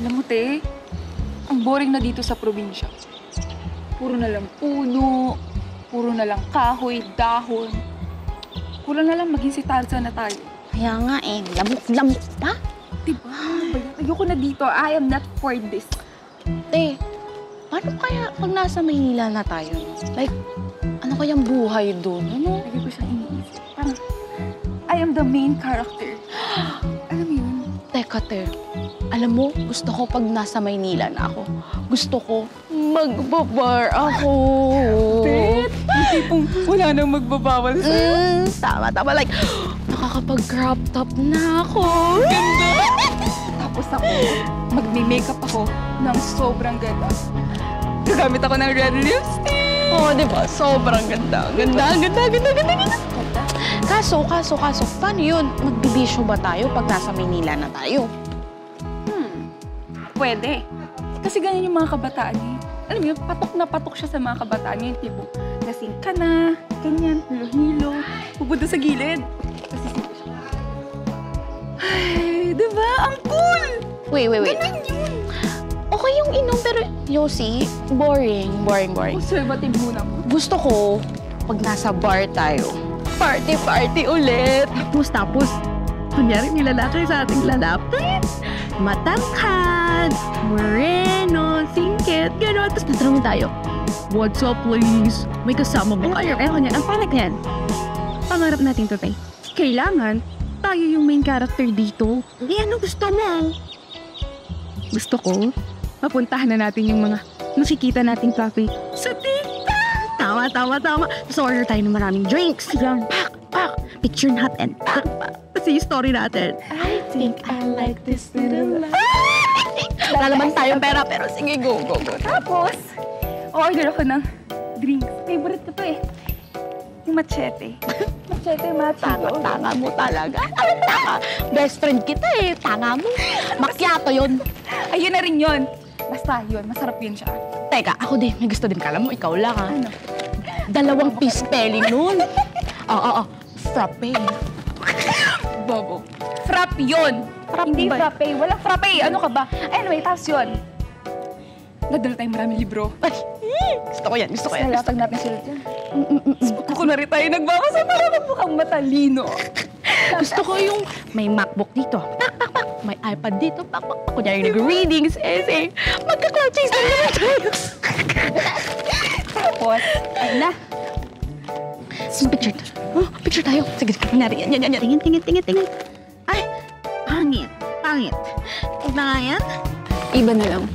Alam mo, te, ang boring na dito sa probinsya. Puro na lang puno, puro na lang kahoy, dahon. Kulang na lang maging si Tarzan na tayo. Kaya nga eh, lamok-lamok pa. Diba? Ayoko na dito. I am not for this. Te, paano kaya pag nasa Maynila na tayo? Like, ano kayang buhay doon? Ano? Lagi ko siyang iniisip. Parang, I am the main character. Alam mo yun? Teka, te. Alam mo, gusto ko pag nasa Maynila na ako. Gusto ko magbabar ako. Bet! Yung tipong wala nang magbabawal sa'yo. Tama. Like, nakakapag-crop top na ako. Ganda! Tapos ako, magme-makeup ako ng sobrang ganda. Gagamit ako ng red lipstick. Oo, di ba? Sobrang ganda. Ganda. Kaso, paano yun? Magbibisyo ba tayo pag nasa Maynila na tayo? Pwede. Kasi ganyan yung mga kabataan niya. Alam mo yun, patok na patok siya sa mga kabataan niya. Yung tipo, lasing ka na, ganyan, hilo-hilo, pupunta sa gilid. Kasi siya. Ay, diba? Ang cool! Wait. Ganun yun! Okay yung inom, pero Yossi, boring. Conservative muna mo. Gusto ko, pag nasa bar tayo, party ulit. Tapos, kunyari nilalaki sa ating lalapit. Matangkad, moreno, singkit, gano'n. Tapos natanong tayo, what's up, ladies? May kasama ba kayo? Ang pangit yan. Pangarap natin to, Tay. Kailangan tayo yung main character dito. Ano gusto mo? Gusto ko, mapuntahan na natin yung mga nakikita nating cafe sa TikTok. Tama. Tapos order tayo ng maraming drinks. Yan, pak. Picture natin. Pak. Kasi yung story natin. I think I like this little life. Wala naman tayong pera, pero sige, go. Tapos, order ako ng drinks. Favorite ko to eh. Yung machete. Machete, machigo. Tanga mo talaga. Tanga. Best friend kita eh. Tanga mo. Macchiato yun. Ayun na rin yun. Basta yun, masarap yun siya. Teka, ako din. May gusto din. Kala mo, ikaw lang ha. Ano? 2 piece spelling nun. Oo. Frappe. Bobo. Frappe yun. Hindi ba? frappe. Walang frappe. Ano ka ba? Anyway, tapos yun. Nadala tayong maraming libro. Ay, gusto ko yan. Nalatag natin sila dyan. Kunwari tayo nagbabasa para mukhang matalino. Gusto ko yung may MacBook dito. Pak. May iPad dito. Pak. Kunyari nag-readings, essay. Magka-cloud chase na naman tayo. Tapos, ayun na. Picture tayo. Sige. Kunyari, yan. Tingin. Ay, pangit. Iba nga yan? Iba na lang.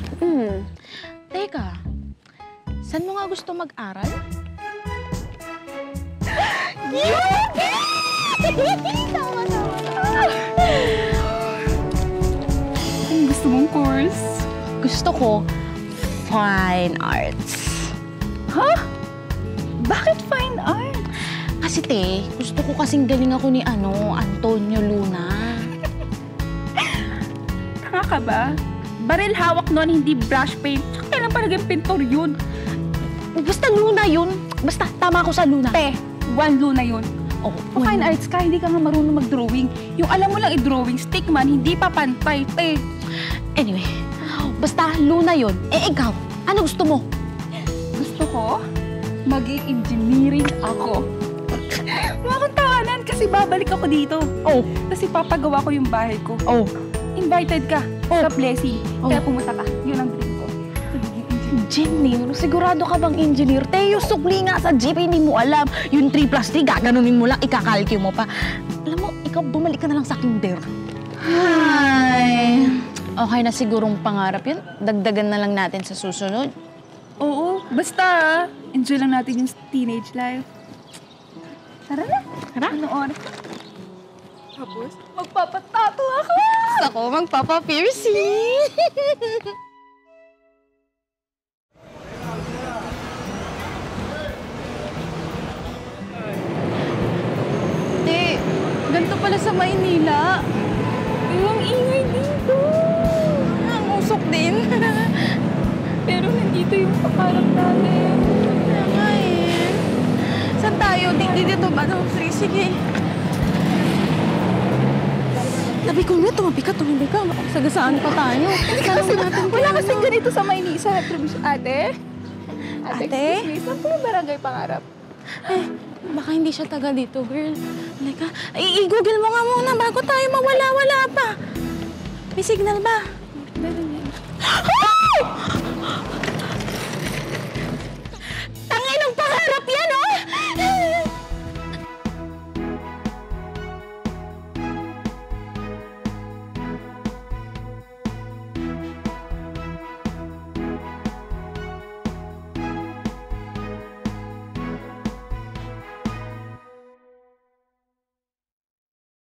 Teka, saan mo nga gusto mag-aral? Tama. Ang gusto mong course? Gusto ko, fine arts. Ha? Bakit fine art? Kasi te, gusto ko kasing galing ako ni Antonio Luna. Tanga ka ba? Baril hawak nun, hindi brush paint. Tsaka kailan pa naging pintor yun? Basta Luna yun. Basta tama ako sa Luna. Te, one Luna yun. Oh, Kung fine arts ka, hindi ka nga marunong mag-drawing. Yung alam mo lang i-drawing, stick man, hindi pa pantay, te. Anyway, basta Luna yun. Ikaw, ano gusto mo? Gusto ko, maging engineering ako. Huwag akong tawanan kasi babalik ako dito. Oh. Kasi papagawa ko yung bahay ko. Oh. Invited ka sa blessing. Oh. Kaya pumunta ka. Yun ang dream ko. Engineer? Sigurado ka bang engineer? Teo, sukli nga sa jeep, hindi mo alam. Yung 3+3, gaganunin mo lang, ikakalki mo pa. Alam mo, ikaw bumalik ka na lang sa kinder. Hi! Okay na sigurong pangarap yun. Dagdagan na lang natin sa susunod. Oo, basta enjoy lang natin yung teenage life. Tara na. Tara. Anong oras? Tapos, magpapatato ako! Ako, magpapa-piercing! Ganito pala sa Maynila. Ang ingay dito. Ang usok din. Pero nandito yung pangarap natin. Kaya nga eh. Saan tayo? Dito ba? Sige. Sabi ko nga, tumabi ka. Baka sagasaan pa tayo. Wala kasing ganito sa Maynisa, probinsya. Ate? Ate? Excuse me, saan po yung barangay Pangarap? Baka hindi siya taga dito, girl. Halika. I-google mo nga muna bago tayo mawala-wala pa. May signal ba? Meron yan.